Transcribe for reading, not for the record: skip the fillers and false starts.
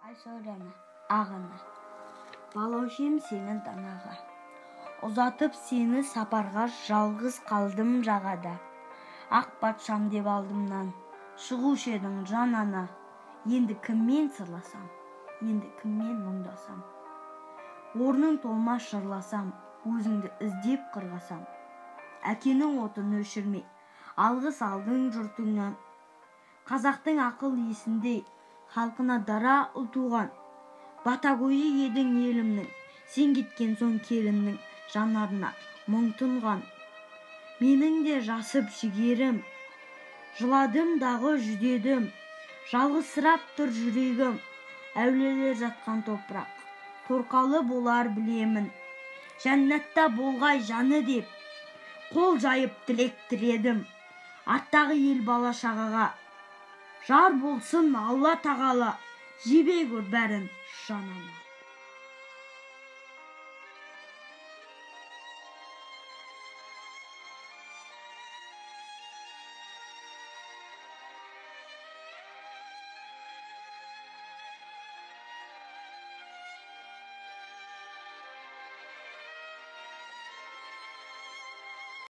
Ай сөрені, ағыны, балаушем сені данаға. Ұзатып сені сапарға жалғыз қалдым жағада. Ақ патшам деп алдымнан, шығушы едің жанана. Енді кіммен сырласам, енді кіммен мұңдасам. Орның толмас жырласам, өзіңді іздеп қырғасам. Әкенің отын өшірмей, алғыс алдың жұртыңнан. Қазақтың ақыл есіндей, халқына дара ұл туған. Батагөйі едің елімнің, сен кеткен соң келімнің жанарына мұң тұнған. Менің де жасып жігерім, жыладым дағы жүдедім. Жалғызсырап тұр жүрегім, әулиелер жатқан топырақ, торқалы болар білемін. Жәннатта болғай жаны деп, қол жайып тілек тіредім. Аттағы ел бала шағаға, жар болсын Алла тағала, жебе көр бәрін жанына.